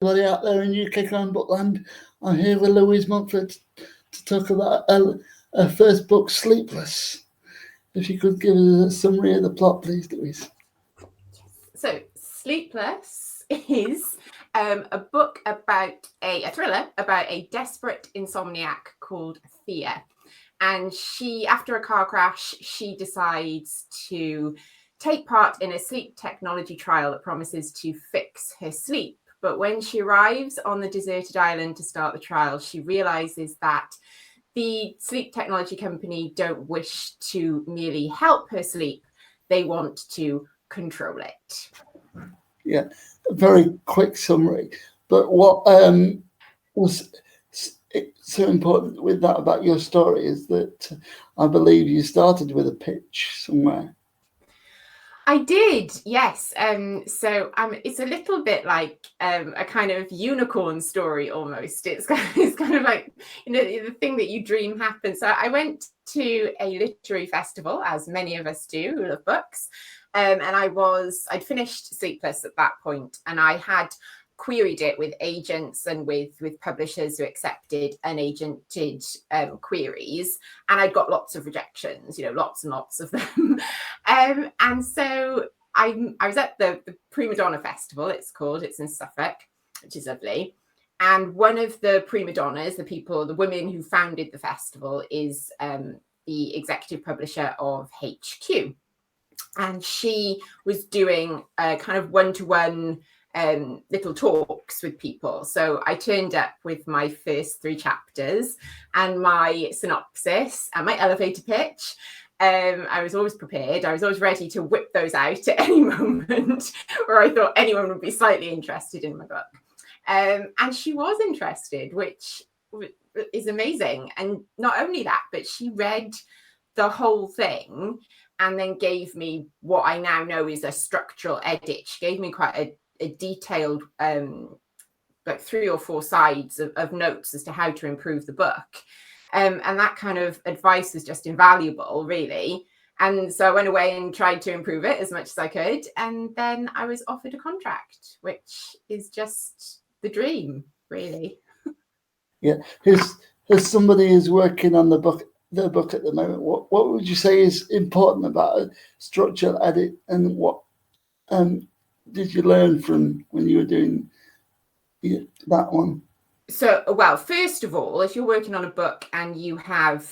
Everybody out there in UK Crime Bookland, I'm here with Louise Mumford to talk about her first book, Sleepless. If you could give us a summary of the plot, please, Louise. So, Sleepless is a book about a thriller about a desperate insomniac called Thea. And she, after a car crash, she decides to take part in a sleep technology trial that promises to fix her sleep. But when she arrives on the deserted island to start the trial, she realizes that the sleep technology company don't wish to merely help her sleep, they want to control it. Yeah, a very quick summary. But what was so important with that about your story is that I believe you started with a pitch somewhere. I did, yes. So it's a little bit like a kind of unicorn story almost. It's kind of like, the thing that you dream happens. So I went to a literary festival, as many of us do who love books, and I'd finished Sleepless at that point, and I had queried it with agents and with publishers who accepted unagented queries, and I'd got lots of rejections, lots and lots of them. And so I was at the Prima Donna Festival, it's called. It's in Suffolk, which is lovely. And one of the prima donnas, the women who founded the festival, is the executive publisher of HQ. And she was doing a kind of one-to-one little talks with people. So I turned up with my first 3 chapters and my synopsis and my elevator pitch. I was always prepared. I was always ready to whip those out at any moment where I thought anyone would be slightly interested in my book. And she was interested, which is amazing. And not only that, but she read the whole thing and then gave me what I now know is a structural edit. She gave me quite a detailed, like 3 or 4 sides of notes as to how to improve the book. And that kind of advice was just invaluable, really. And so I went away and tried to improve it as much as I could. And then I was offered a contract, which is just the dream, really. Yeah. As somebody who's working on the book at the moment, what would you say is important about a structural edit, and what did you learn from when you were doing that one? So, well, first of all, if you're working on a book and you have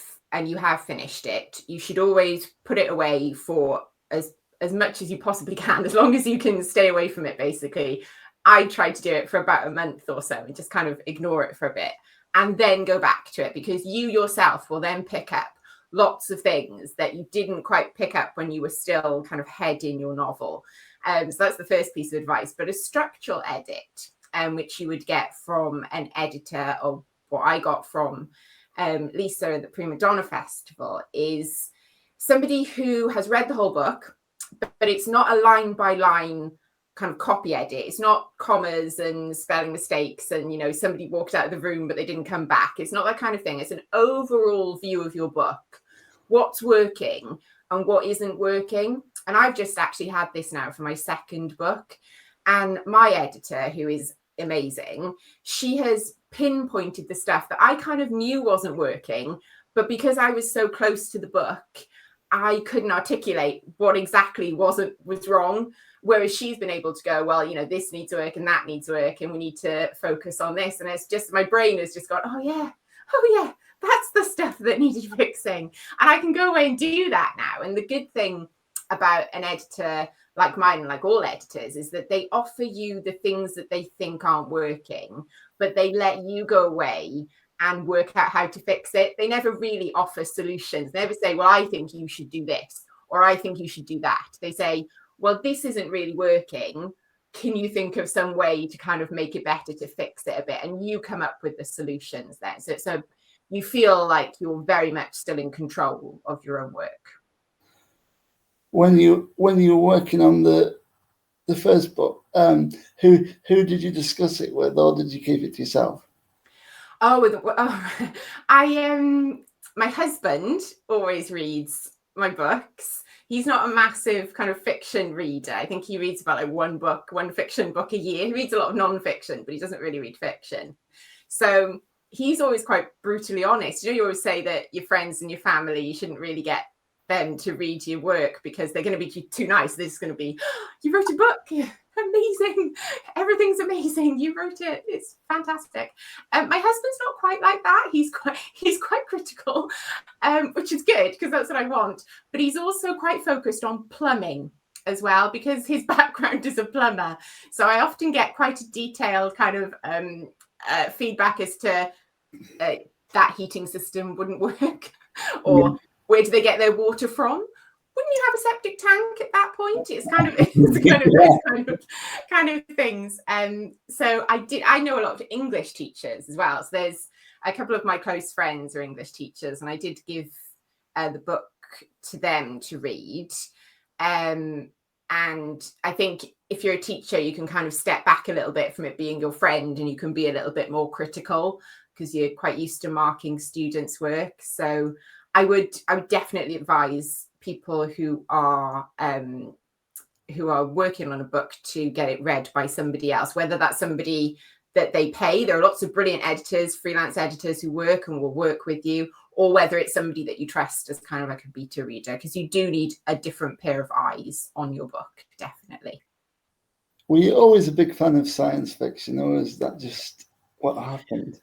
finished it, you should always put it away for as much as you possibly can, as long as you can stay away from it, basically. I tried to do it for about a month or so and just kind of ignore it for a bit and then go back to it, because you yourself will then pick up lots of things that you didn't quite pick up when you were still kind of head in your novel. So that's the first piece of advice. But a structural edit, which you would get from an editor, or what I got from Lisa at the Prima Donna Festival, is somebody who has read the whole book, but it's not a line by line kind of copy edit. It's not commas and spelling mistakes and, somebody walked out of the room, but they didn't come back. It's not that kind of thing. It's an overall view of your book, what's working and what isn't working. And I've just actually had this now for my second book. And my editor, who is amazing, she has pinpointed the stuff that I kind of knew wasn't working, but because I was so close to the book, I couldn't articulate what exactly was wrong. Whereas she's been able to go, well, this needs to work and that needs to work, and we need to focus on this. And it's just, my brain has just gone, oh yeah, that's the stuff that needed fixing. And I can go away and do that now. And the good thing about an editor like mine, and like all editors, is that they offer you the things that they think aren't working, but they let you go away and work out how to fix it. They never really offer solutions. They never say, well, I think you should do this, or I think you should do that. They say, well, this isn't really working. Can you think of some way to kind of make it better, to fix it a bit? And you come up with the solutions there. So you feel like you're very much still in control of your own work. When you were working on the first book, who did you discuss it with, or did you keep it to yourself? My husband always reads my books. he's not a massive kind of fiction reader. I think he reads about like one fiction book a year. He reads a lot of non-fiction, but he doesn't really read fiction. So he's always quite brutally honest. You always say that your friends and your family, you shouldn't really get them to read your work because they're going to be too nice. They're just going to be, oh, you wrote a book, amazing, everything's amazing, you wrote it, it's fantastic. My husband's not quite like that. He's quite critical, which is good because that's what I want. But he's also quite focused on plumbing as well because his background is a plumber. So I often get quite a detailed kind of feedback as to that heating system wouldn't work, or where do they get their water from? Wouldn't you have a septic tank at that point? It's kind of those kind of things. So I know a lot of English teachers as well. So there's a couple of my close friends are English teachers, and I did give the book to them to read. And I think if you're a teacher, you can kind of step back a little bit from it being your friend, and you can be a little bit more critical because you're quite used to marking students' work. So I would definitely advise people who are working on a book to get it read by somebody else, whether that's somebody that they pay. There are lots of brilliant editors, freelance editors who work and will work with you, or whether it's somebody that you trust as kind of like a beta reader, because you do need a different pair of eyes on your book, definitely. Were you always a big fan of science fiction, or is that just what happened?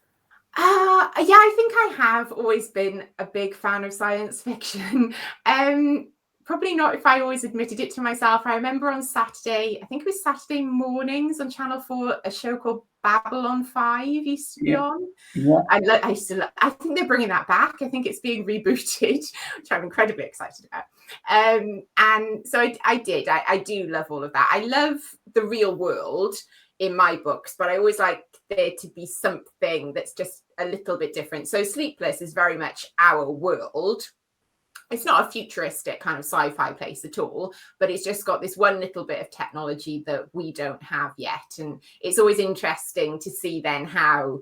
Yeah, I think I have always been a big fan of science fiction. Probably not if I always admitted it to myself. I remember on Saturday, I think it was Saturday mornings on Channel 4, a show called Babylon 5 used to be on. Yeah. I think they're bringing that back. I think it's being rebooted, which I'm incredibly excited about. And so I do love all of that. I love the real world in my books, but I always like there to be something that's just a little bit different. So Sleepless is very much our world. It's not a futuristic kind of sci-fi place at all, but it's just got this one little bit of technology that we don't have yet. And it's always interesting to see then how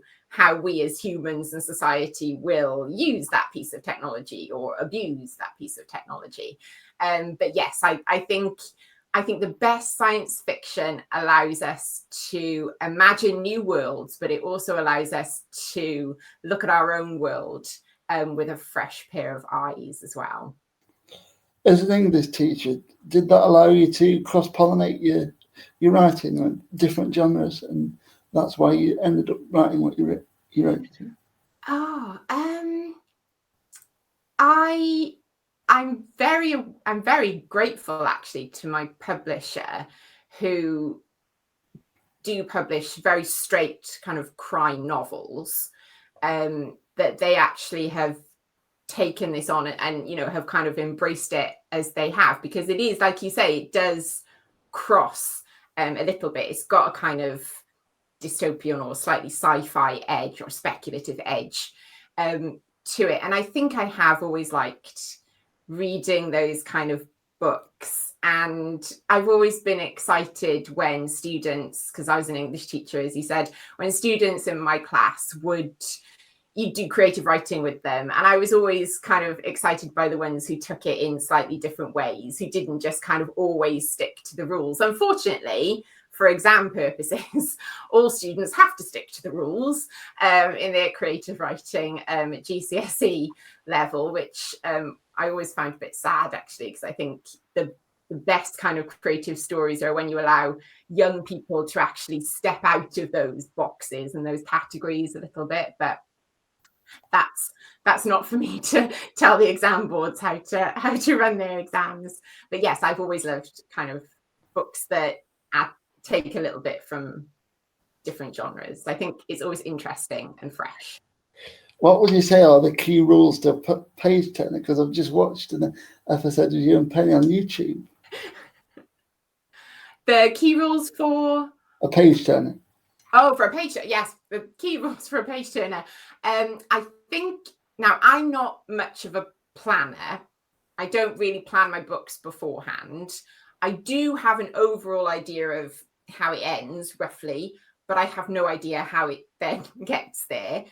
we as humans and society will use that piece of technology or abuse that piece of technology. But yes, I think the best science fiction allows us to imagine new worlds, but it also allows us to look at our own world with a fresh pair of eyes as well. As an English teacher, did that allow you to cross-pollinate your writing on different genres, and that's why you ended up writing what you wrote? I'm very grateful actually to my publisher, who do publish very straight kind of crime novels, that they actually have taken this on and have kind of embraced it as they have, because it is, like you say, it does cross a little bit. It's got a kind of dystopian or slightly sci-fi edge or speculative edge to it. And I think I have always liked reading those kind of books. And I've always been excited when students, because I was an English teacher, as you said, when students in my class you do creative writing with them. And I was always kind of excited by the ones who took it in slightly different ways, who didn't just kind of always stick to the rules. Unfortunately, for exam purposes, all students have to stick to the rules in their creative writing at GCSE level, which I always found a bit sad, actually, because I think the best kind of creative stories are when you allow young people to actually step out of those boxes and those categories a little bit. But that's not for me to tell the exam boards how to run their exams. But yes, I've always loved kind of books that take a little bit from different genres. I think it's always interesting and fresh. What would you say are the key rules to page turner? Because I've just watched an episode of you and Penny on YouTube. The key rules for a page turner. Oh, for a page turner, yes. The key rules for a page turner. I think, now I'm not much of a planner. I don't really plan my books beforehand. I do have an overall idea of how it ends, roughly, but I have no idea how it then gets there.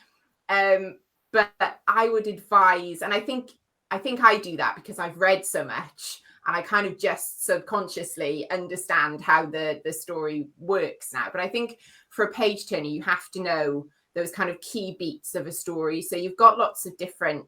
But I would advise, and I think I do that because I've read so much. and I kind of just subconsciously understand how the story works now. But I think for a page turner, you have to know those kind of key beats of a story. So you've got lots of different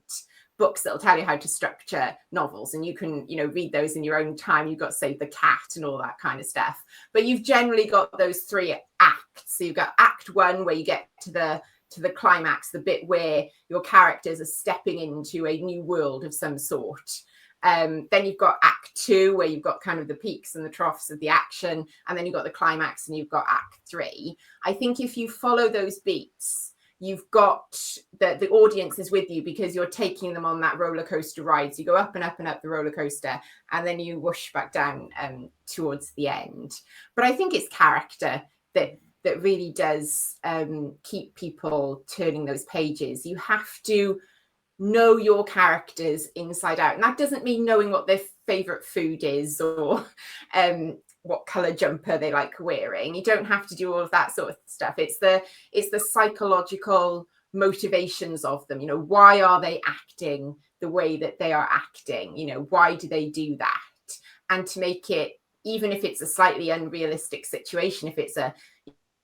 books that'll tell you how to structure novels, and you can, you know, read those in your own time. You've got Save the Cat and all that kind of stuff, but you've generally got those 3 acts. So you've got Act 1, where you get to the climax, the bit where your characters are stepping into a new world of some sort. Then you've got Act 2, where you've got kind of the peaks and the troughs of the action, and then you've got the climax, and you've got Act 3. I think if you follow those beats, you've got the audience is with you, because you're taking them on that roller coaster ride. So you go up and up and up the roller coaster, and then you whoosh back down towards the end. But I think it's character that really does keep people turning those pages. You have to know your characters inside out, and that doesn't mean knowing what their favorite food is, or what color jumper they like wearing. You don't have to do all of that sort of stuff. It's the psychological motivations of them. You know, why are they acting the way that they are acting? You know, why do they do that? And to make it, even if it's a slightly unrealistic situation, if it's a,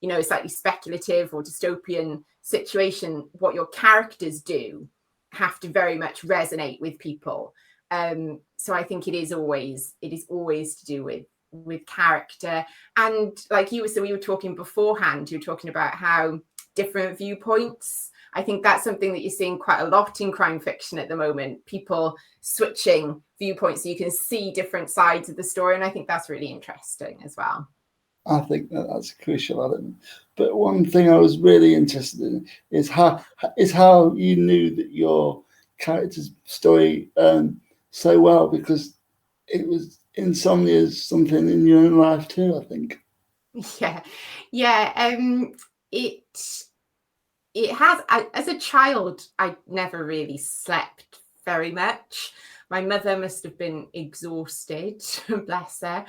you know, a slightly speculative or dystopian situation, what your characters do have to very much resonate with people. So I think it is always to do with character. And like you were, so we were talking beforehand, you were talking about how different viewpoints, I think that's something that you're seeing quite a lot in crime fiction at the moment, people switching viewpoints so you can see different sides of the story. And I think that's really interesting as well. I think that's a crucial element. But one thing I was really interested in is how you knew that your character's story so well, because it was Insomnia is something in your own life too, I think. It has. As a child, I never really slept very much. My mother must have been exhausted, bless her.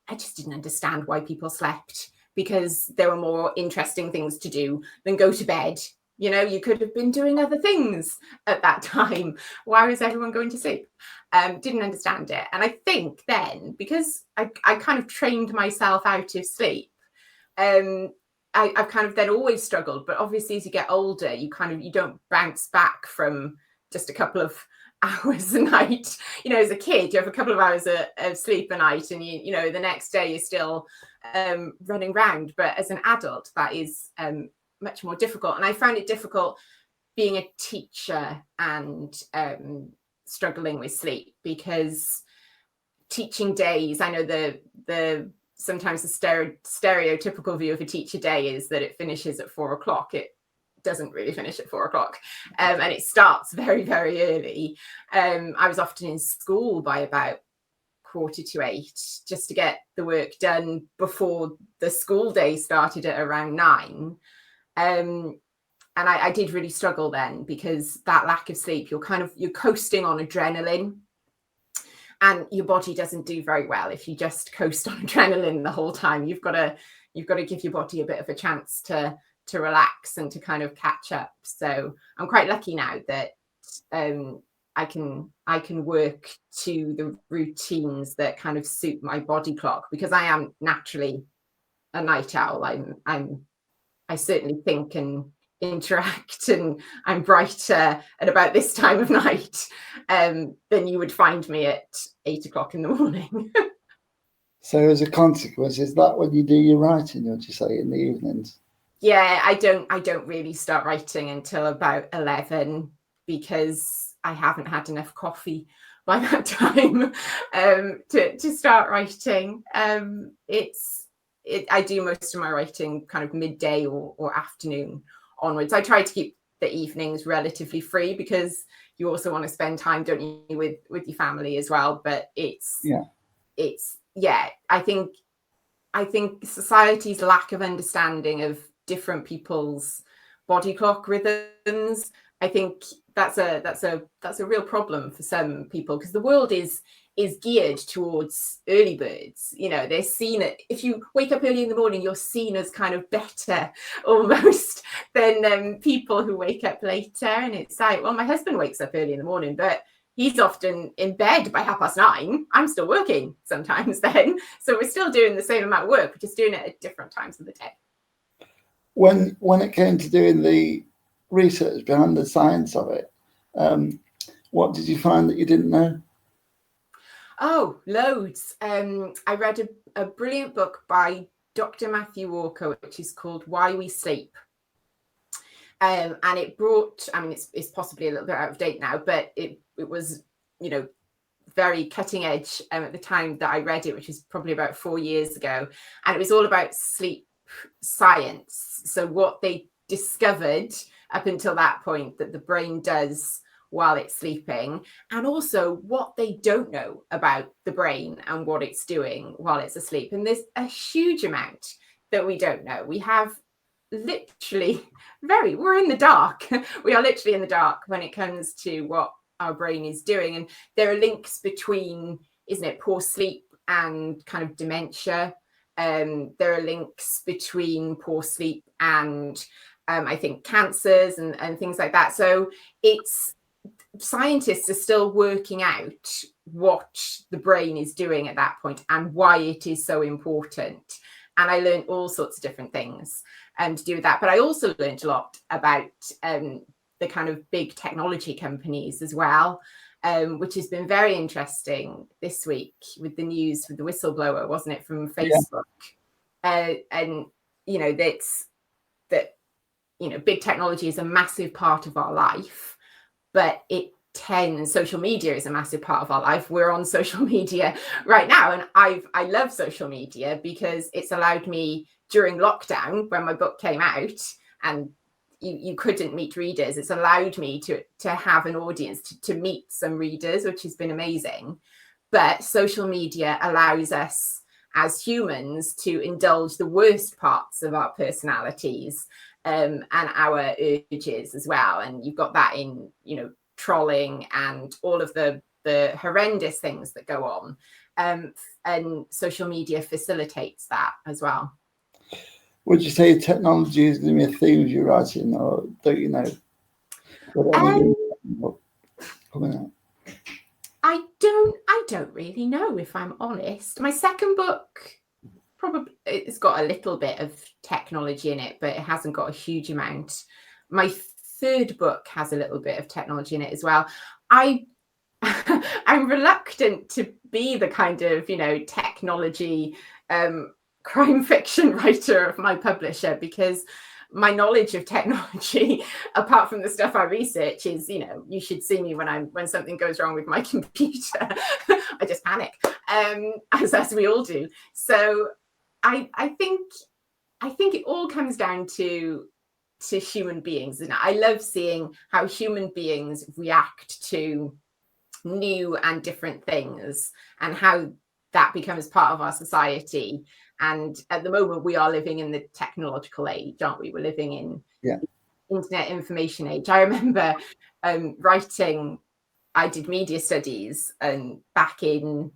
I just didn't understand why people slept, because there were more interesting things to do than go to bed. You know, you could have been doing other things at that time. Why was everyone going to sleep? Didn't understand it. And I think then, because I kind of trained myself out of sleep, I've kind of then always struggled. But obviously, as you get older, you don't bounce back from just a couple of hours a night. You know, as a kid, you have a couple of hours of sleep a night, and you know, the next day you're still running around. But as an adult, that is much more difficult. And I found it difficult being a teacher and struggling with sleep, because teaching days, I know the sometimes the stereotypical view of a teacher day is that it finishes at 4 o'clock. It doesn't really finish at 4 o'clock, and it starts very, very early. I was often in school by about 7:45 just to get the work done before the school day started at around 9. And I did really struggle then, because that lack of sleep, you're coasting on adrenaline, and your body doesn't do very well if you just coast on adrenaline the whole time. You've got to give your body a bit of a chance to relax and to kind of catch up. So I'm quite lucky now that I can work to the routines that kind of suit my body clock, because I am naturally a night owl. I certainly think and interact, and I'm brighter at about this time of night than you would find me at 8 o'clock in the morning. So as a consequence, is that when you do your writing, would you say, in the evenings? Yeah, I don't really start writing until about 11, because I haven't had enough coffee by that time to start writing. I do most of my writing kind of midday or afternoon onwards. I try to keep the evenings relatively free, because you also want to spend time, don't you, with your family as well. But I think society's lack of understanding of different people's body clock rhythms, I think that's a real problem for some people, because the world is geared towards early birds. You know, they're seen if you wake up early in the morning, you're seen as kind of better almost than people who wake up later. And it's like, well, my husband wakes up early in the morning, but he's often in bed by 9:30. I'm still working sometimes then. So we're still doing the same amount of work, we're just doing it at different times of the day. When it came to doing the research behind the science of it, what did you find that you didn't know? Oh, loads. I read a brilliant book by Dr. Matthew Walker, which is called Why We Sleep. And it brought, I mean, it's possibly a little bit out of date now, but it was, you know, very cutting edge at the time that I read it, which is probably about 4 years ago. And it was all about sleep science. So what they discovered up until that point that the brain does while it's sleeping, and also what they don't know about the brain and what it's doing while it's asleep. And there's a huge amount that we don't know. We have literally we're in the dark. We are literally in the dark when it comes to what our brain is doing. And there are links between, isn't it, poor sleep and kind of dementia. There are links between poor sleep and I think cancers and things like that. So scientists are still working out what the brain is doing at that point and why it is so important. And I learned all sorts of different things to do with that. But I also learned a lot about the kind of big technology companies as well, which has been very interesting this week with the news with the whistleblower, wasn't it, from Facebook? Yeah. And, you know, that big technology is a massive part of our life, but social media is a massive part of our life. We're on social media right now. And I love social media because it's allowed me during lockdown, when my book came out and you couldn't meet readers, it's allowed me to have an audience, to meet some readers, which has been amazing. But social media allows us as humans to indulge the worst parts of our personalities and our urges as well. And you've got that in, trolling and all of the horrendous things that go on. And social media facilitates that as well. Would you say technology is going to be a theme you're writing, or don't you know? Coming out? I don't really know, if I'm honest. My second book, probably it's got a little bit of technology in it, but it hasn't got a huge amount. My third book has a little bit of technology in it as well. I'm reluctant to be the kind of, technology crime fiction writer of my publisher, because my knowledge of technology, apart from the stuff I research, is, you should see me when something goes wrong with my computer. I just panic, as we all do. So I think it all comes down to human beings, and I love seeing how human beings react to new and different things and how that becomes part of our society. And at the moment, we are living in the technological age, aren't we? We're living in internet information age. I remember writing, I did media studies back in,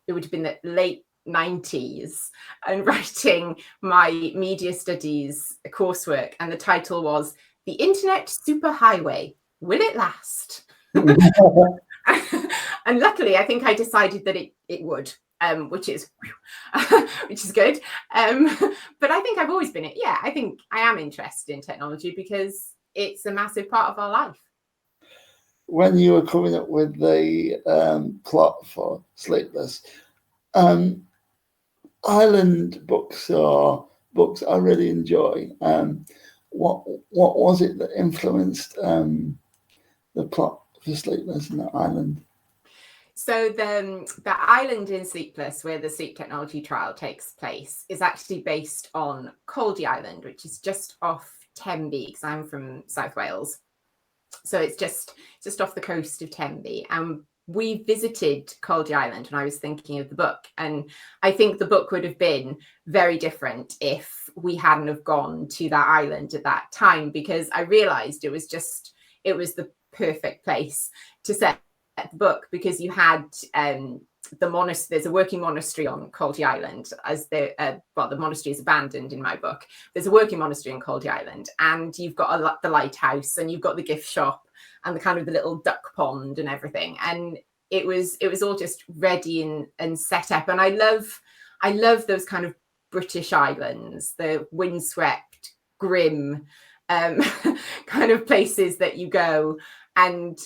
it would have been the late 90s, and writing my media studies coursework. And the title was The Internet Superhighway, Will It Last? And luckily, I think I decided that it would. Which is good. But I think I've always been I think I am interested in technology because it's a massive part of our life. When you were coming up with the plot for Sleepless, island books are books I really enjoy. What was it that influenced the plot for Sleepless in the island? So the island in Sleepless, where the sleep technology trial takes place, is actually based on Coldy Island, which is just off Tenby, because I'm from South Wales. So it's just off the coast of Tenby. And we visited Coldy Island when I was thinking of the book. And I think the book would have been very different if we hadn't have gone to that island at that time, because I realised it was the perfect place to set the book, because you had the monastery. There's a working monastery on Coldy Island, as the monastery is abandoned in my book. There's a working monastery on Coldy Island, and you've got the lighthouse, and you've got the gift shop, the kind of the little duck pond and everything. And it was all just ready and set up. And I love those kind of British islands, the windswept, grim kind of places that you go, and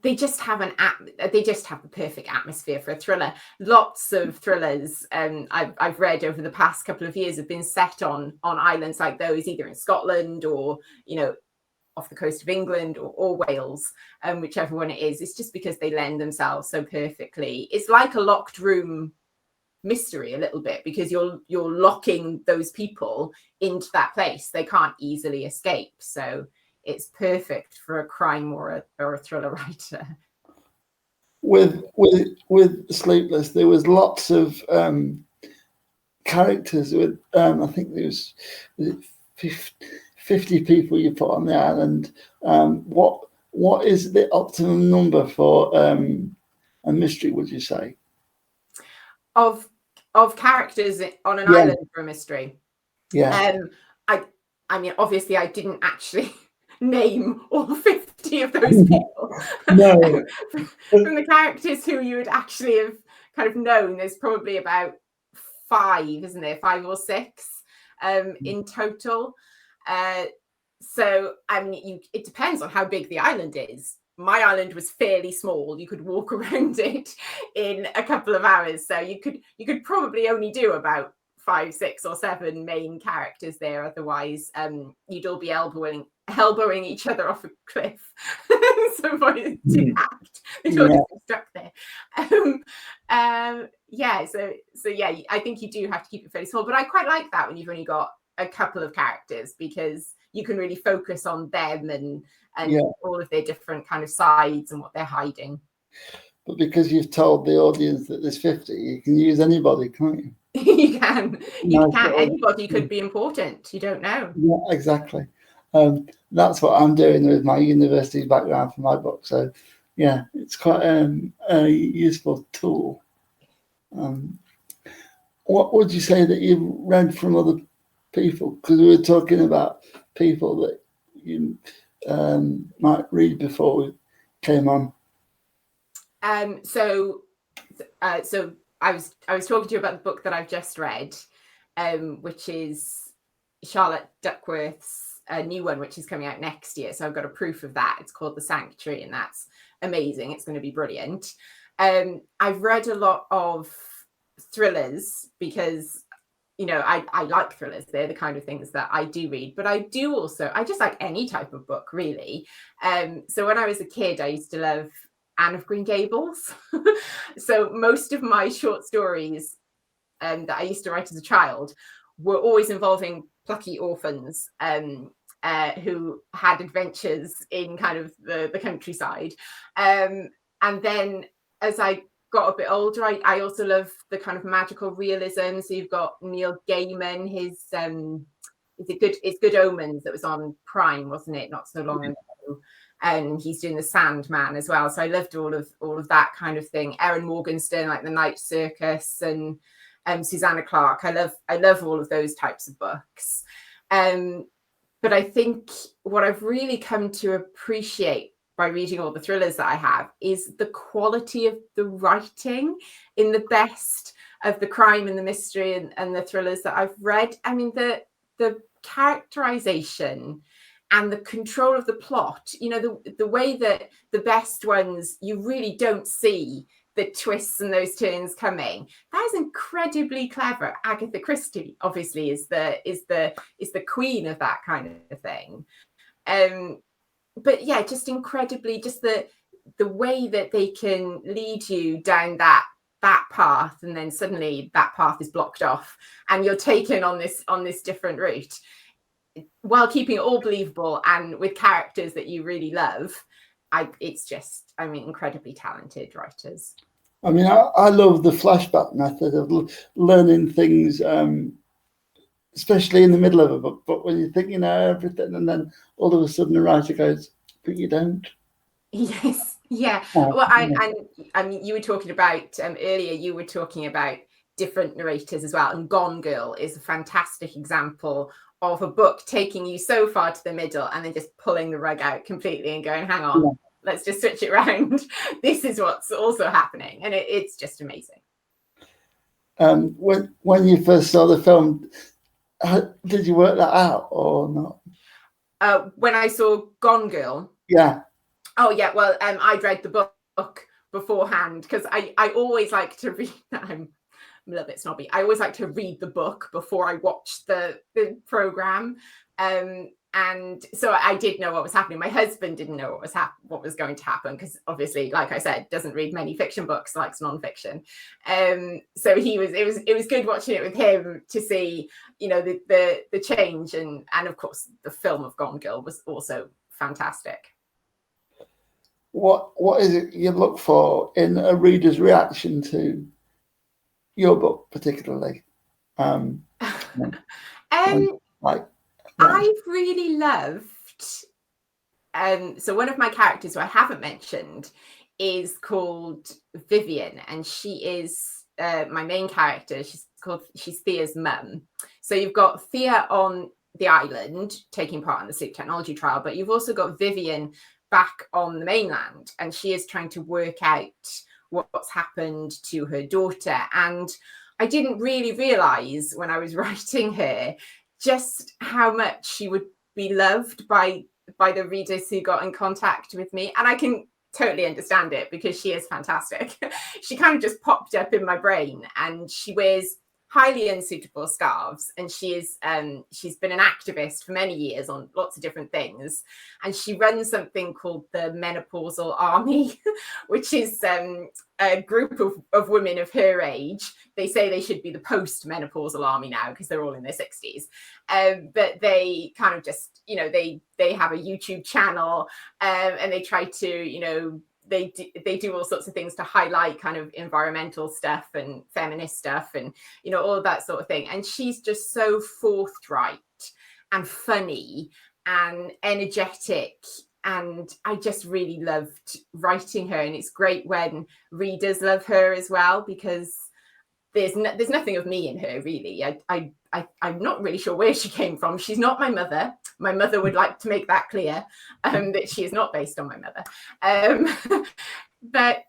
they just have the perfect atmosphere for a thriller. Lots of thrillers I've read over the past couple of years have been set on islands like those, either in Scotland or, you know, off the coast of England or Wales, whichever one it is. It's just because they lend themselves so perfectly. It's like a locked room mystery a little bit, because you're locking those people into that place. They can't easily escape. So it's perfect for a crime or a thriller writer. With Sleepless, there was lots of characters. With I think there was 50 people you put on the island. What is the optimum number for a mystery, would you say? Of characters on an island for a mystery? Yeah. I mean, obviously, I didn't actually name all 50 of those people. No. From the characters who you would actually have kind of known, there's probably about 5, isn't there? 5 or 6 in total. So, I mean, it depends on how big the island is. My island was fairly small. You could walk around it in a couple of hours. So you could probably only do about 5, 6 or 7 main characters there. Otherwise, you'd all be elbowing each other off a cliff. Somebody to act. They'd all just be stuck there. So yeah, I think you do have to keep it fairly small. But I quite like that when you've only got a couple of characters, because you can really focus on them and all of their different kind of sides and what they're hiding. But because you've told the audience that there's 50, you can use anybody, can't you? You can. Anybody could be important. You don't know. Yeah, exactly. That's what I'm doing with my university background for my book. So, yeah, it's quite a useful tool. What would you say that you've read from other people? Because we were talking about people that you might read before we came on. So I was talking to you about the book that I've just read, which is Charlotte Duckworth's new one, which is coming out next year. So I've got a proof of that. It's called The Sanctuary, and that's amazing. It's going to be brilliant. I've read a lot of thrillers because, you know, I like thrillers. They're the kind of things that I do read, but I just like any type of book, really. So when I was a kid, I used to love Anne of Green Gables. So most of my short stories that I used to write as a child were always involving plucky orphans who had adventures in kind of the countryside. And then as I got a bit older, I also love the kind of magical realism. So you've got Neil Gaiman, his it's Good Omens that was on Prime, wasn't it, not so long ago? And he's doing The Sandman as well. So I loved all of that kind of thing. Erin Morgenstern, like The Night Circus, and Susanna Clarke. I love all of those types of books. But I think what I've really come to appreciate by reading all the thrillers that I have is the quality of the writing in the best of the crime and the mystery and the thrillers that I've read. I mean, the characterization and the control of the plot, you know, the way that the best ones, you really don't see the twists and those turns coming. That is incredibly clever. Agatha Christie obviously is the queen of that kind of thing. But yeah, just incredibly, just the way that they can lead you down that path, and then suddenly that path is blocked off and you're taken on this different route, while keeping it all believable and with characters that you really love. Incredibly talented writers. I mean, I love the flashback method of learning things, especially in the middle of a book. But when you think you know everything, and then all of a sudden the writer goes, "But you don't." Yes, yeah. Well, I mean, you were talking about earlier. You were talking about different narrators as well, and Gone Girl is a fantastic example of a book taking you so far to the middle and then just pulling the rug out completely and going, hang on, let's just switch it around. This is what's also happening. And it's just amazing. When you first saw the film, did you work that out or not? When I saw Gone Girl. Yeah. Oh, yeah. Well, I'd read the book beforehand because I always like to read. I'm a little bit snobby. I always like to read the book before I watch the program. And so I did know what was happening. My husband didn't know what was going to happen because obviously, like I said, doesn't read many fiction books, likes nonfiction. So it was good watching it with him to see, the change and of course the film of Gone Girl was also fantastic. What is it you look for in a reader's reaction to your book, particularly? I've really loved. So one of my characters who I haven't mentioned is called Vivian, and she is my main character. She's Thea's mum. So you've got Thea on the island taking part in the sleep technology trial, but you've also got Vivian back on the mainland, and she is trying to work out what's happened to her daughter. And I didn't really realize when I was writing her just how much she would be loved by the readers who got in contact with me. And I can totally understand it because she is fantastic. She kind of just popped up in my brain, and she wears highly unsuitable scarves, and she's been an activist for many years on lots of different things, and she runs something called the Menopausal Army, which is a group of women of her age. They say they should be the post-menopausal army now because they're all in their 60s, but they kind of just they have a YouTube channel, and they try to they do all sorts of things to highlight kind of environmental stuff and feminist stuff and, all of that sort of thing. And she's just so forthright and funny and energetic. And I just really loved writing her. And it's great when readers love her as well, because there's nothing of me in her, really. I'm not really sure where she came from. She's not my mother. My mother would like to make that clear, that she is not based on my mother. But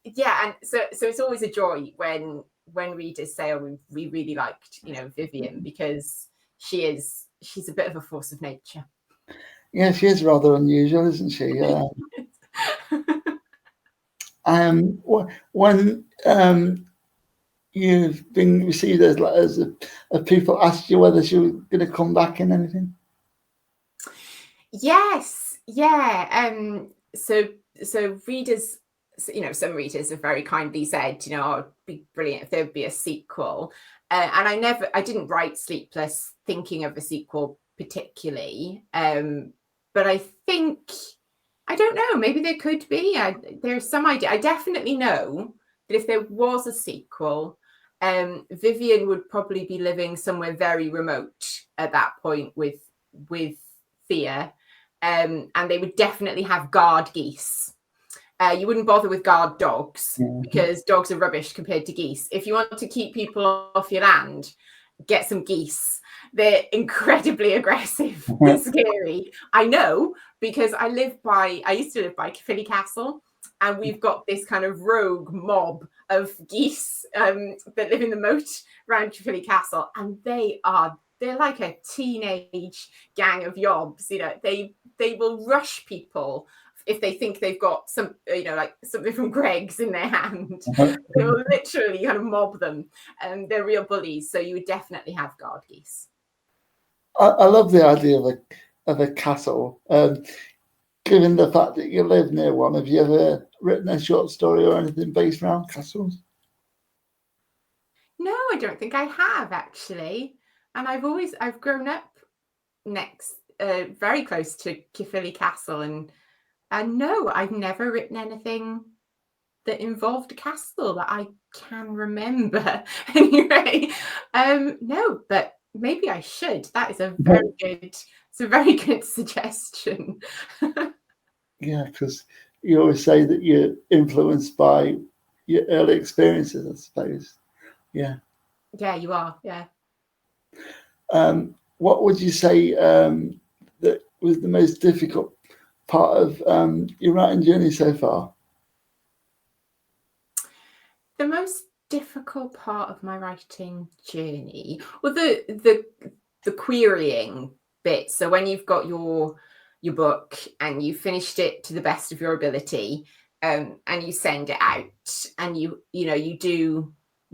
yeah, and so it's always a joy when readers say, "Oh, we really liked, Vivian," because she's a bit of a force of nature. Yeah, she is rather unusual, isn't she? When you've been received those letters, have people asked you whether she was going to come back in anything? Yes, yeah. So readers, some readers have very kindly said, oh, it'd be brilliant if there would be a sequel. And I didn't write Sleepless thinking of a sequel particularly. But I think, I don't know, maybe there could be. There's some idea. I definitely know that if there was a sequel, Vivian would probably be living somewhere very remote at that point with Thea. And they would definitely have guard geese. You wouldn't bother with guard dogs because dogs are rubbish compared to geese. If you want to keep people off your land, get some geese. They're incredibly aggressive and scary. I know, because I used to live by Caerphilly Castle, and we've got this kind of rogue mob of geese that live in the moat around Caerphilly Castle, and they're like a teenage gang of yobs. They will rush people if they think they've got some, like something from Greg's in their hand. They will literally kind of mob them. They're real bullies. So you would definitely have guard geese. I love the idea of a castle. Given the fact that you live near one, have you ever written a short story or anything based around castles? No, I don't think I have, actually. And I've grown up very close to Caerphilly Castle, and no, I've never written anything that involved a castle that I can remember. Anyway, no, but maybe I should. That is a very good suggestion. Yeah, because you always say that you're influenced by your early experiences, I suppose. Yeah. Yeah, you are. Yeah. what would you say that was the most difficult part of your writing journey so far? The most difficult part of my writing journey, well, the querying bit. So when you've got your book and you finished it to the best of your ability, and you send it out, and you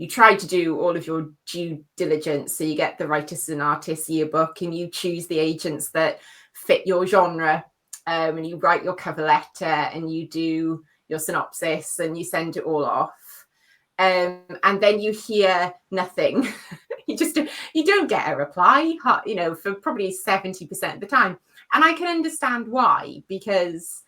try to do all of your due diligence. So you get the Writers and Artists yearbook, and you choose the agents that fit your genre, and you write your cover letter, and you do your synopsis, and you send it all off. And then you hear nothing. you don't get a reply, for probably 70% of the time. And I can understand why, because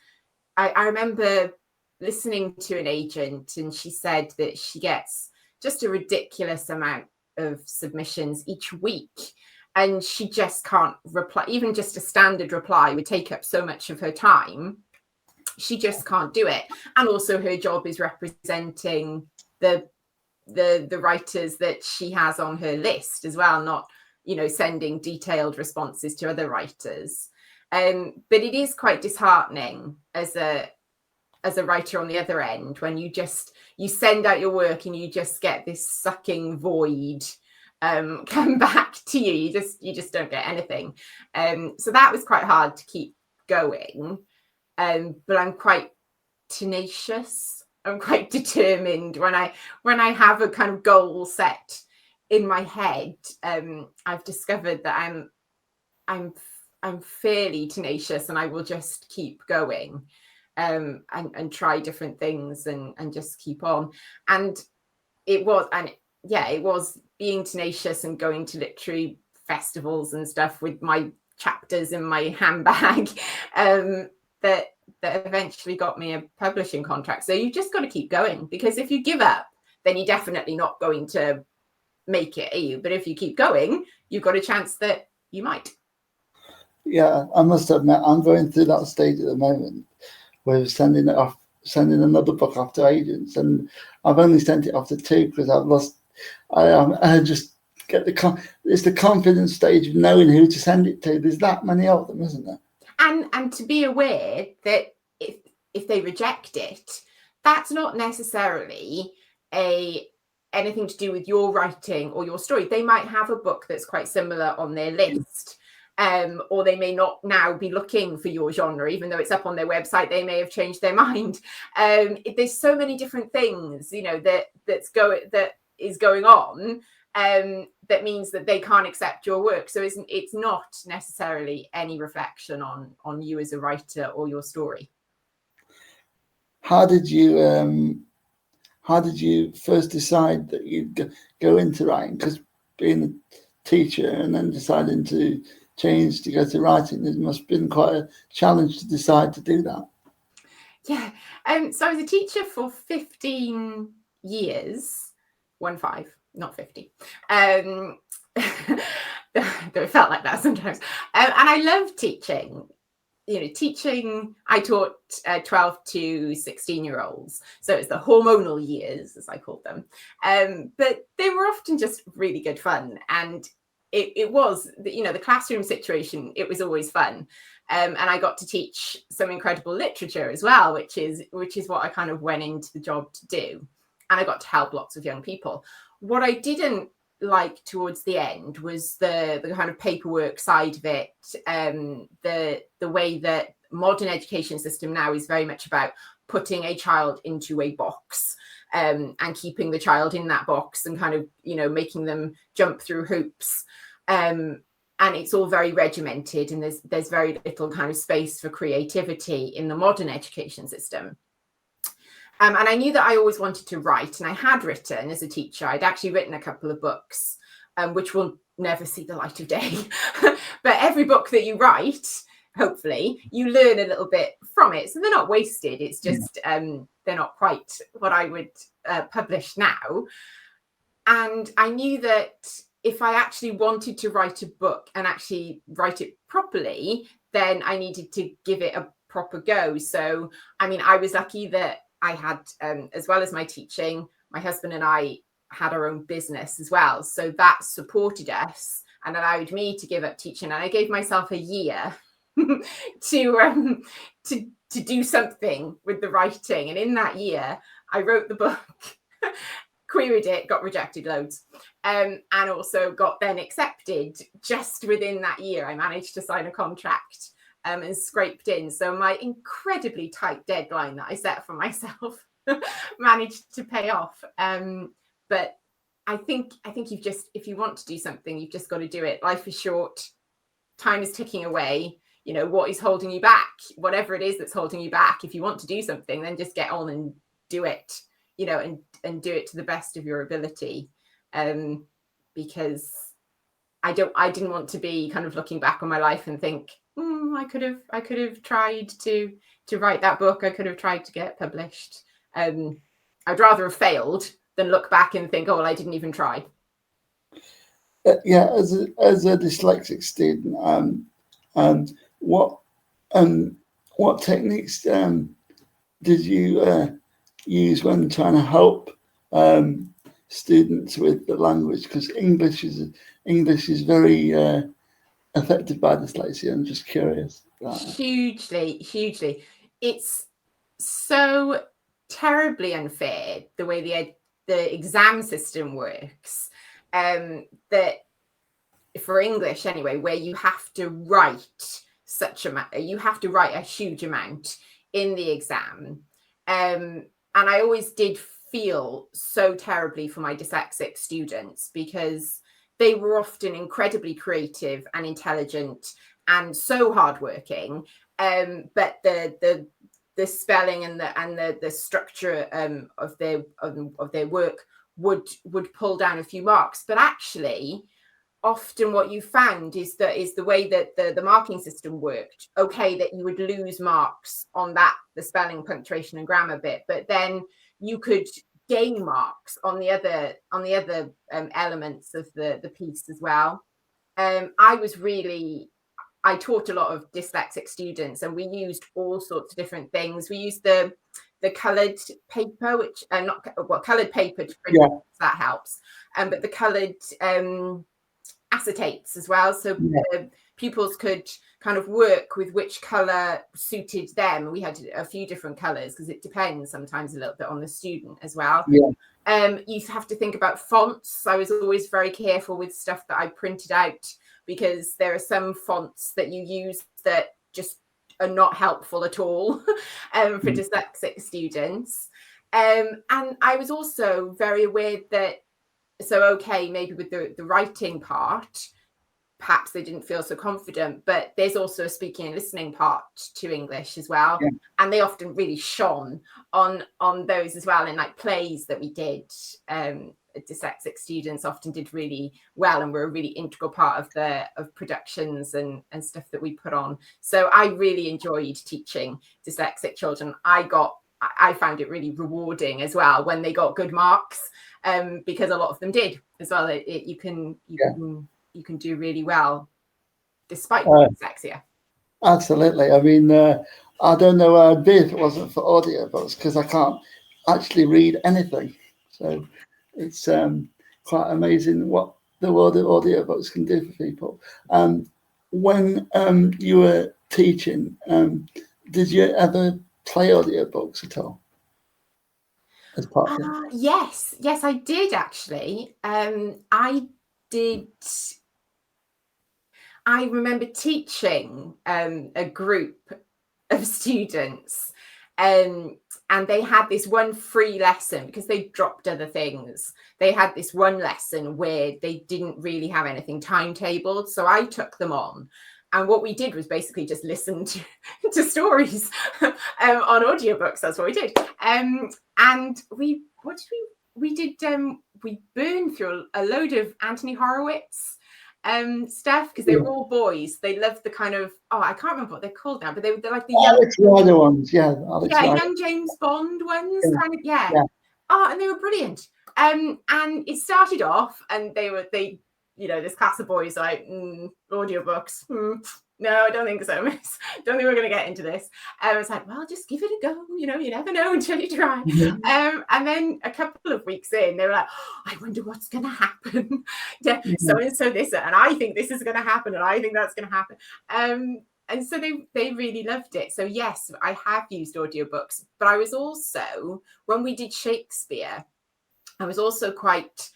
I remember listening to an agent, and she said that she gets just a ridiculous amount of submissions each week, and she just can't reply. Even just a standard reply would take up so much of her time. She just can't do it. And also her job is representing the writers that she has on her list as well, not sending detailed responses to other writers. But it is quite disheartening as a writer on the other end, when you send out your work and you just get this sucking void come back to you. You just don't get anything. So that was quite hard to keep going. But I'm quite tenacious. I'm quite determined when I have a kind of goal set in my head. I've discovered that I'm fairly tenacious, and I will just keep going, and try different things and just keep on. And it was being tenacious and going to literary festivals and stuff with my chapters in my handbag that eventually got me a publishing contract. So you just got to keep going, because if you give up, then you're definitely not going to make it, are you? But if you keep going, you've got a chance that you might. Yeah, I must admit, I'm going through that stage at the moment where sending another book off to agents, and I've only sent it off to 2 because I just get it's the confidence stage of knowing who to send it to. There's that many of them, isn't there? And to be aware that if they reject it, that's not necessarily anything to do with your writing or your story. They might have a book that's quite similar on their list, or they may not now be looking for your genre, even though it's up on their website. They may have changed their mind. There's so many different things, that is going on. That means that they can't accept your work. So it's not necessarily any reflection on you as a writer or your story. How did you first decide that you'd go into writing? Because being a teacher and then deciding to change to go to writing, it must have been quite a challenge to decide to do that. Yeah. So I was a teacher for 15 years, 15, not 50. Though it felt like that sometimes. And I love teaching. I taught 12 to 16-year-olds. So it's the hormonal years, as I called them. But they were often just really good fun. And it was, the classroom situation, it was always fun. And I got to teach some incredible literature as well, which is what I kind of went into the job to do. And I got to help lots of young people. What I didn't like towards the end was the kind of paperwork side of it. The way that modern education system now is very much about putting a child into a box, and keeping the child in that box, and kind of making them jump through hoops. And it's all very regimented, and there's very little kind of space for creativity in the modern education system. And I knew that I always wanted to write, and I had written as a teacher. I'd actually written a couple of books, which will never see the light of day. But every book that you write, hopefully, you learn a little bit from it. So they're not wasted. It's just they're not quite what I would publish now. And I knew that if I actually wanted to write a book and actually write it properly, then I needed to give it a proper go. So, I was lucky that I had, as well as my teaching, my husband and I had our own business as well. So that supported us and allowed me to give up teaching. And I gave myself a year to do something with the writing. And in that year, I wrote the book, queried it, got rejected loads, and also got then accepted. Just within that year, I managed to sign a contract and scraped in. So my incredibly tight deadline that I set for myself managed to pay off. But I think you've just, if you want to do something, you've just got to do it. Life is short. Time is ticking away. You know, what is holding you back? Whatever it is that's holding you back, if you want to do something, then just get on and do it, you know, and do it to the best of your ability. Because I didn't want to be kind of looking back on my life and think, I could have tried to write that book. I could have tried to get published. I'd rather have failed than look back and think, oh, well, I didn't even try. Yeah, as a dyslexic student, what techniques did you use when trying to help students with the language? Because English is very affected by dyslexia. I'm just curious. Hugely. It's so terribly unfair the way the exam system works. That for English anyway, where you have to write a huge amount in the exam. And I always did feel so terribly for my dyslexic students, because they were often incredibly creative and intelligent and so hardworking. But the spelling and the structure of their work would pull down a few marks. But actually, often what you found is the way that the marking system worked. Okay, that you would lose marks on the spelling, punctuation, and grammar bit, but then you could gain marks on the other elements of the piece as well. I taught a lot of dyslexic students, and we used all sorts of different things. We used the coloured paper, which coloured paper to print. Yeah. That helps. But the coloured acetates as well, so pupils could kind of work with which colour suited them. We had a few different colours because it depends sometimes a little bit on the student as well. You have to think about fonts. I was always very careful with stuff that I printed out, because there are some fonts that you use that just are not helpful at all for dyslexic students. And I was also very aware that, maybe with the writing part, perhaps they didn't feel so confident, but there's also a speaking and listening part to English as well. Yeah. And they often really shone on those as well. In like plays that we did, dyslexic students often did really well and were a really integral part of productions and stuff that we put on. So I really enjoyed teaching dyslexic children. I found it really rewarding as well when they got good marks, because a lot of them did as well. You can do really well despite dyslexia. Absolutely. I mean, I don't know where I'd be if it wasn't for audiobooks, because I can't actually read anything. So it's quite amazing what the world of audiobooks can do for people. When you were teaching, did you ever play audiobooks at all? As part of it? Yes, I did actually. I remember teaching a group of students, and they had this one free lesson because they dropped other things. They had this one lesson where they didn't really have anything timetabled, so I took them on. And what we did was basically just listen to stories on audiobooks. That's what we did. And we burned through a load of Anthony Horowitz stuff, because they were all boys. They loved the kind of, I can't remember what they're called now, but they're like the Alex Rider ones, young James Bond ones, kind of, and they were brilliant. And it started off, and they this class of boys are like, audiobooks. No, I don't think so, miss. Don't think we're going to get into this. I was like, well, just give it a go. You never know until you try. And then a couple of weeks in, they were like, I wonder what's going to happen. So this, and I think this is going to happen, and I think that's going to happen. And so they really loved it. So yes, I have used audiobooks, but I was also, when we did Shakespeare, I was also quite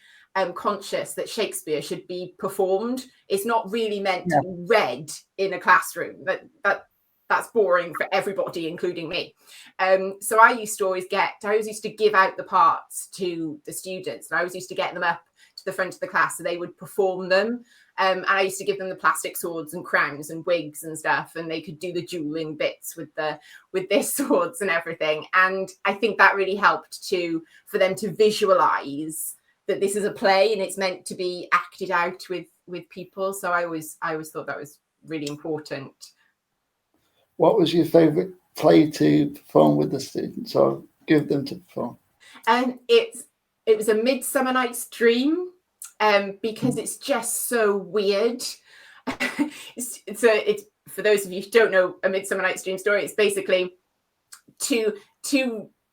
conscious that Shakespeare should be performed. It's not really meant to be read in a classroom. That's boring for everybody, including me. So I used to give out the parts to the students, and I always used to get them up to the front of the class so they would perform them. And I used to give them the plastic swords and crowns and wigs and stuff, and they could do the dueling bits with their swords and everything. And I think that really helped for them to visualize that this is a play and it's meant to be acted out with people. So I always thought that was really important. What was your favourite play to perform with the students, or give them to perform? It was A Midsummer Night's Dream, because it's just so weird. It's for those of you who don't know A Midsummer Night's Dream story, it's basically two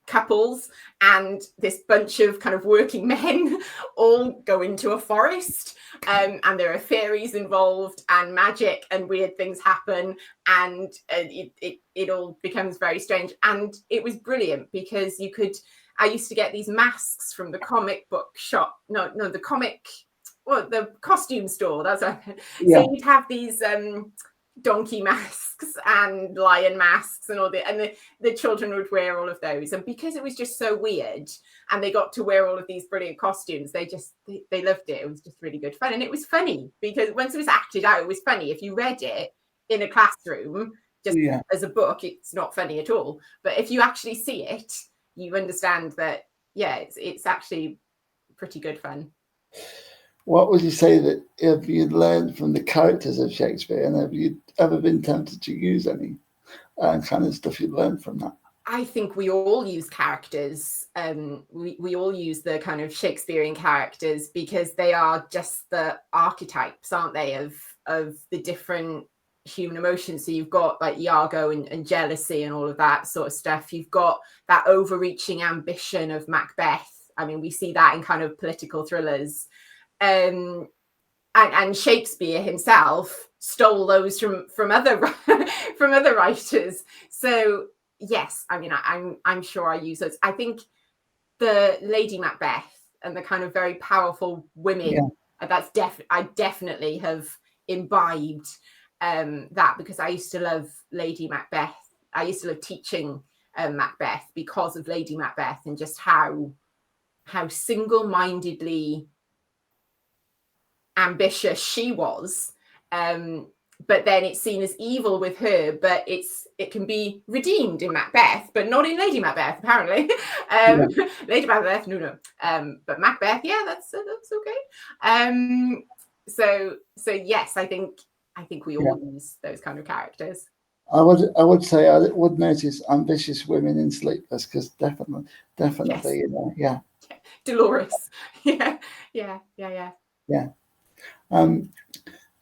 couples and this bunch of kind of working men all go into a forest, and there are fairies involved and magic and weird things happen, and it all becomes very strange. And it was brilliant because I used to get these masks from the comic book shop. The costume store. That's what So you'd have these donkey masks and lion masks and the children would wear all of those. And because it was just so weird and they got to wear all of these brilliant costumes, they loved it. It was just really good fun. And it was funny because once it was acted out, it was funny. If you read it in a classroom, just as a book, it's not funny at all. But if you actually see it, you understand that, it's actually pretty good fun. What would you say that have you learned from the characters of Shakespeare, and have you ever been tempted to use any kind of stuff you learned from that? I think we all use characters. We all use the kind of Shakespearean characters because they are just the archetypes, aren't they, of the different human emotions. So you've got like Iago and jealousy and all of that sort of stuff. You've got that overreaching ambition of Macbeth. I mean, we see that in kind of political thrillers. And Shakespeare himself stole those from other writers. So yes, I mean, I'm sure I use those. I think the Lady Macbeth and the kind of very powerful women, I definitely have imbibed that, because I used to love Lady Macbeth. I used to love teaching Macbeth because of Lady Macbeth and just how single-mindedly ambitious she was, but then it's seen as evil with her, but it can be redeemed in Macbeth, but not in Lady Macbeth, apparently. Lady Macbeth, no. But Macbeth, that's okay. So yes, I think we all use those kind of characters. I would say I would notice ambitious women in Sleepless, because definitely, yes. Dolores, yeah.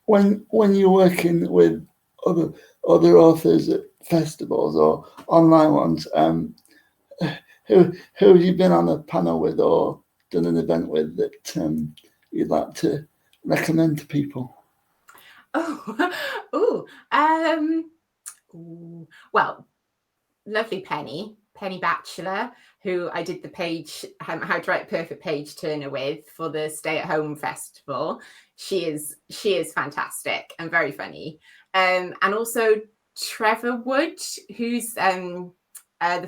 When you're working with other authors at festivals or online ones, who have you been on a panel with or done an event with that you'd like to recommend to people? Well, lovely Penny Batchelor, who I did the page How to Write a Perfect Page Turner with for the Stay at Home Festival. She is fantastic and very funny. And also Trevor Wood, who's the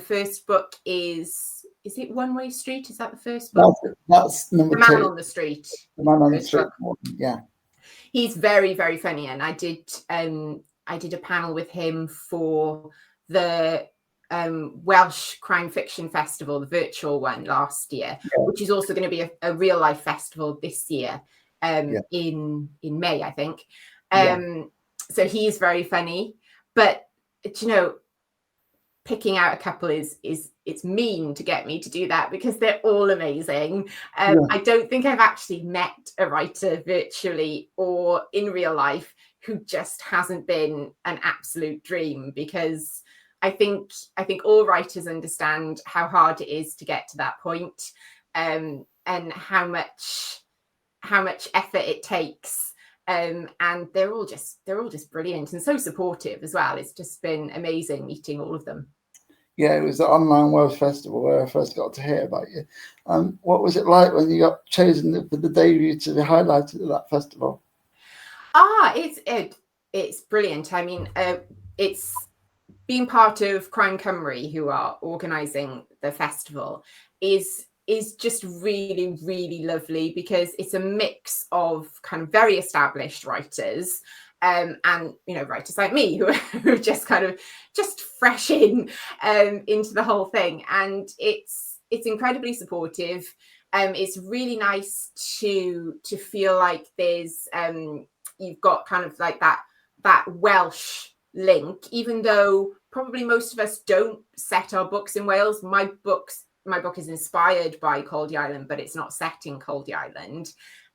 first book is it One Way Street? Is that the first book? That's number 2. The Man on the Street. The Man on the Street. Yeah. He's very, very funny, and I did a panel with him for the Welsh Crime Fiction Festival, the virtual one last year, which is also going to be a real life festival this year, in May, I think. So he's very funny, but picking out a couple is it's mean to get me to do that because they're all amazing. Yeah. I don't think I've actually met a writer virtually or in real life who just hasn't been an absolute dream, because I think all writers understand how hard it is to get to that point, and how much effort it takes. And they're all just brilliant and so supportive as well. It's just been amazing meeting all of them. Yeah, it was the Online World Festival where I first got to hear about you. What was it like when you got chosen for the debut to be highlighted at that festival? It's brilliant. I mean, it's being part of Crime Cymru, who are organising the festival, is just really, really lovely, because it's a mix of kind of very established writers, and writers like me who are just kind of just fresh into the whole thing, and it's incredibly supportive. It's really nice to feel like there's you've got kind of like that Welsh link, even though probably most of us don't set our books in Wales. My book is inspired by Caldy Island, but it's not set in Caldy Island,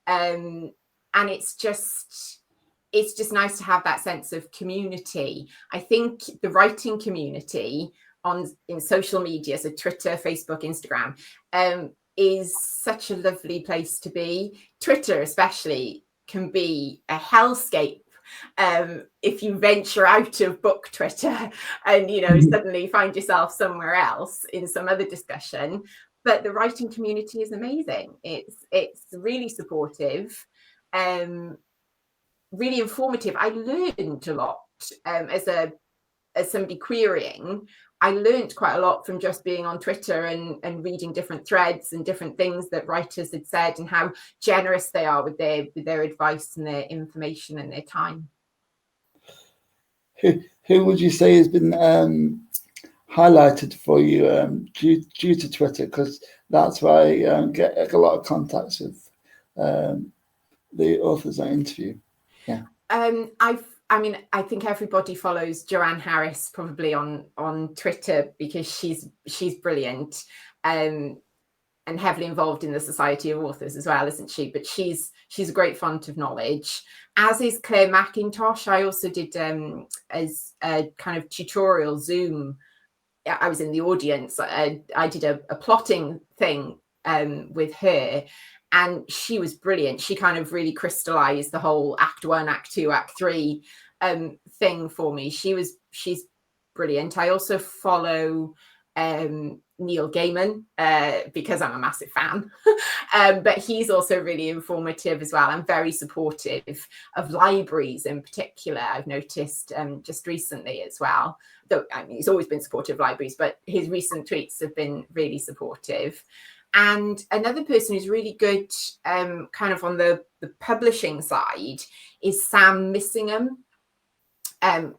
and it's just nice to have that sense of community. I think the writing community in social media, so Twitter, Facebook, Instagram, is such a lovely place to be. Twitter especially can be a hellscape if you venture out of book Twitter and suddenly find yourself somewhere else in some other discussion. But the writing community is amazing. It's really supportive, really informative. I learned a lot as somebody querying. I learned quite a lot from just being on Twitter and reading different threads and different things that writers had said, and how generous they are with their advice and their information and their time. Who would you say has been highlighted for you due to Twitter? Because that's where I get a lot of contacts with the authors I interview. Yeah. I think everybody follows Joanne Harris probably on Twitter, because she's brilliant, and heavily involved in the Society of Authors as well, isn't she? But she's a great font of knowledge, as is Claire McIntosh. I also did as a kind of tutorial Zoom. I was in the audience. I did a plotting thing with her, and she was brilliant. She kind of really crystallized the whole Act 1, Act 2, Act 3 thing for me. She's brilliant. I also follow Neil Gaiman because I'm a massive fan, but he's also really informative as well, and very supportive of libraries in particular. I've noticed just recently as well, though he's always been supportive of libraries, but his recent tweets have been really supportive. And another person who's really good kind of on the publishing side is Sam Missingham.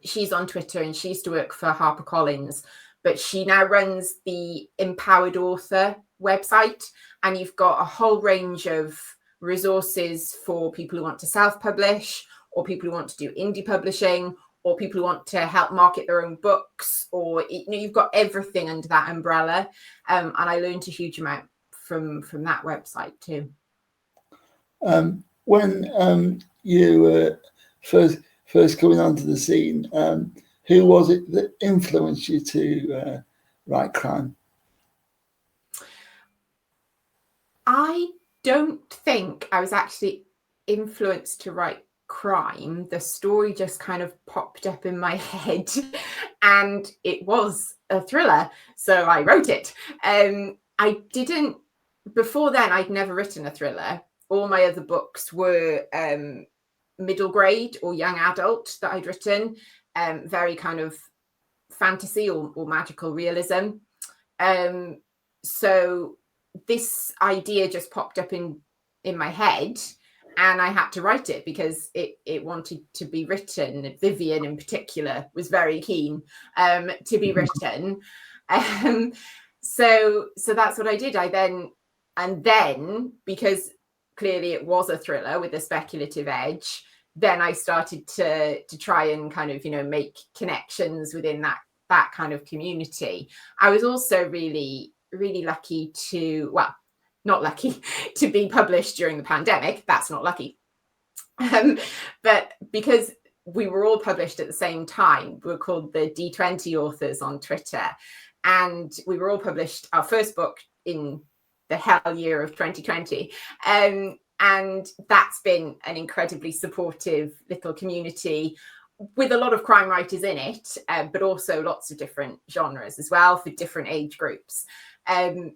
She's on Twitter, and she used to work for HarperCollins, but she now runs the Empowered Author website, and you've got a whole range of resources for people who want to self-publish, or people who want to do indie publishing, or people who want to help market their own books, or you've got everything under that umbrella. And I learned a huge amount from that website too. When you were first coming onto the scene, who was it that influenced you to write crime? I don't think I was actually influenced to write crime. The story just kind of popped up in my head, and it was a thriller, so I wrote it. Before then, I'd never written a thriller. All my other books were middle grade or young adult that I'd written, very kind of fantasy or magical realism. So this idea just popped up in my head, and I had to write it because it wanted to be written. Vivian in particular was very keen to be written. So that's what I did. And then because clearly it was a thriller with a speculative edge, then I started to try and kind of, make connections within that kind of community. I was also really, really lucky to, well, not lucky to be published during the pandemic. That's not lucky. But because we were all published at the same time, we were called the D20 authors on Twitter. And we were all published, our first book in the hell year of 2020. And that's been an incredibly supportive little community with a lot of crime writers in it, but also lots of different genres as well for different age groups. And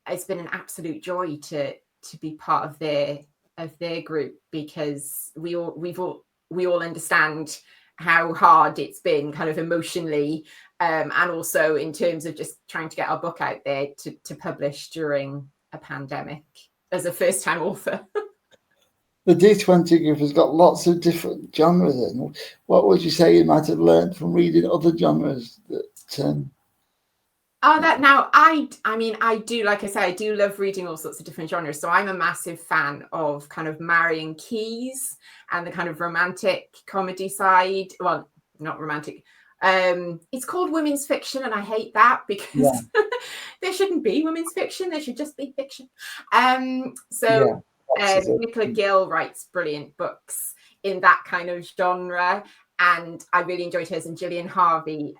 it's been an absolute joy to be part of their group, because we all understand how hard it's been kind of emotionally, and also in terms of just trying to get our book out there to publish during a pandemic as a first-time author. The D20 group has got lots of different genres in. What would you say you might have learned from reading other genres that I do, like I say, I do love reading all sorts of different genres. So I'm a massive fan of kind of Marion Keyes and the kind of romantic comedy side. Well, not romantic. It's called women's fiction, and I hate that, because there shouldn't be women's fiction. There should just be fiction. Nicola Gill writes brilliant books in that kind of genre, and I really enjoyed hers. And Gillian Harvey,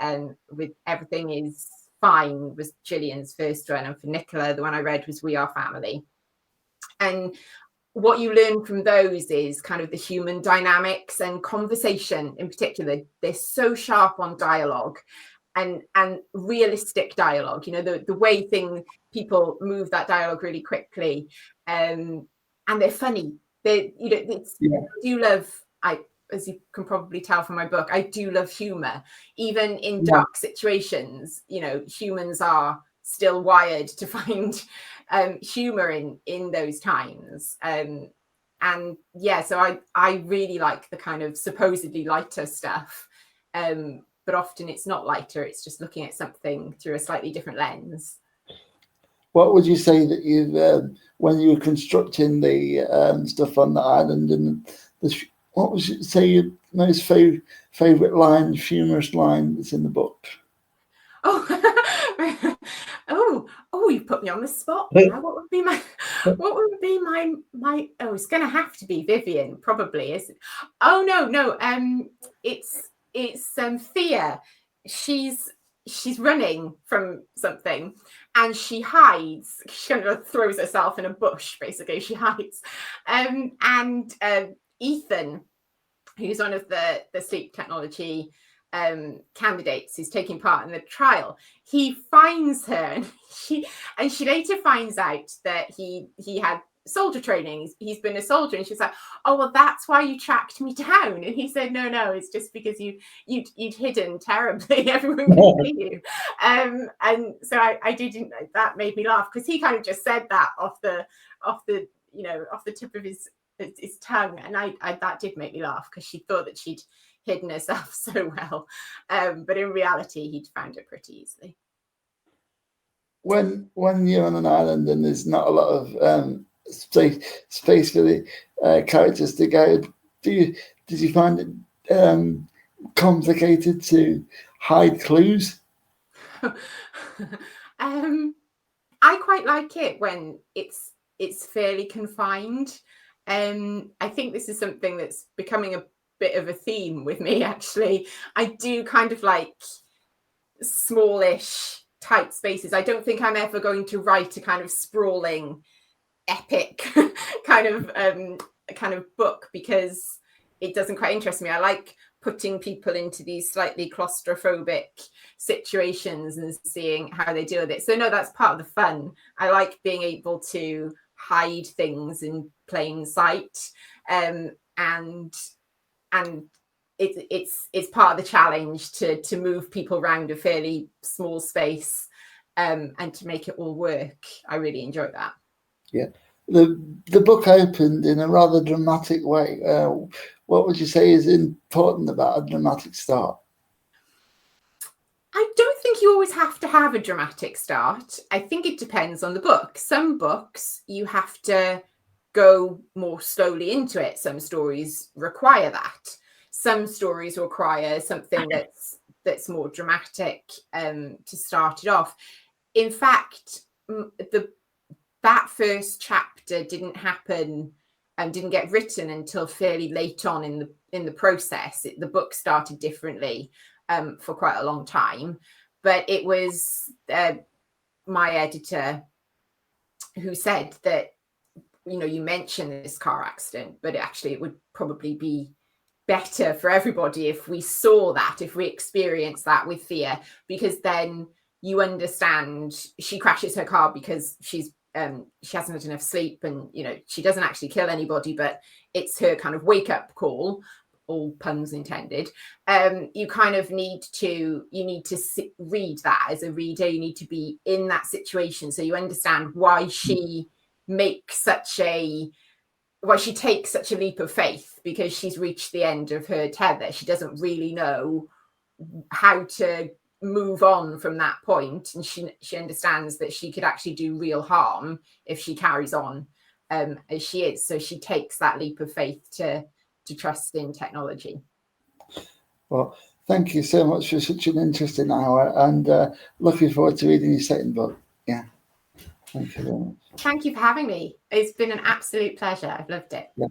with Everything Is Fine, was Gillian's first one, and for Nicola, the one I read was We Are Family. And what you learn from those is kind of the human dynamics and conversation in particular. They're so sharp on dialogue and realistic dialogue, you know, the way people move that dialogue really quickly, and they're funny. I do love, as you can probably tell from my book, I do love humor. Even in dark situations, you know, humans are still wired to find humor in those times. So I really like the kind of supposedly lighter stuff, but often it's not lighter. It's just looking at something through a slightly different lens. What would you say that you, when you were constructing the stuff on the island, and what would you say your most favourite line, humorous line that's in the book? Oh, you put me on the spot now. What would be my oh, it's gonna have to be Vivian, probably, is it? Oh no, it's Thea. She's running from something, and she hides. She kind of throws herself in a bush, basically. She hides. And Ethan, who's one of the sleep technology candidates who's taking part in the trial, he finds her, and she later finds out that he had soldier training. He's been a soldier, and she's like, oh well, that's why you tracked me down. And he said, no, it's just because you'd hidden terribly. Everyone could see you. And so I didn't. That made me laugh, because he kind of just said that off the tip of his tongue, and I that did make me laugh, because she thought that she'd hidden herself so well, but in reality he'd found her pretty easily. When you're on an island and there's not a lot of space for the characters to go, did you find it complicated to hide clues? I quite like it when it's fairly confined. I think this is something that's becoming a bit of a theme with me, actually. I do kind of like smallish, tight spaces. I don't think I'm ever going to write a kind of sprawling, epic kind of book, because it doesn't quite interest me. I like putting people into these slightly claustrophobic situations and seeing how they deal with it. So no, that's part of the fun. I like being able to hide things in plain sight, and it's part of the challenge to move people around a fairly small space, and to make it all work. I really enjoy that. Yeah, the book opened in a rather dramatic way. What would you say is important about a dramatic start? I don't think you always have to have a dramatic start. I think it depends on the book. Some books you have to go more slowly into it. Some stories require that. Some stories require something that's more dramatic to start it off. In fact, that first chapter didn't happen and didn't get written until fairly late on in the process. The book started differently for quite a long time, but it was my editor who said that, you know, you mentioned this car accident, but actually it would probably be better for everybody if we saw that, if we experienced that with Thea, because then you understand she crashes her car because she hasn't had enough sleep, and you know, she doesn't actually kill anybody, but it's her kind of wake up call, all puns intended. You kind of need to read that as a reader. You need to be in that situation so you understand why she takes such a leap of faith, because she's reached the end of her tether. She doesn't really know how to move on from that point, and she understands that she could actually do real harm if she carries on as she is. So she takes that leap of faith to trust in technology. Well, thank you so much for such an interesting hour, and looking forward to reading your second book. Yeah, thank you very much. Thank you for having me. It's been an absolute pleasure. I've loved it. Yeah.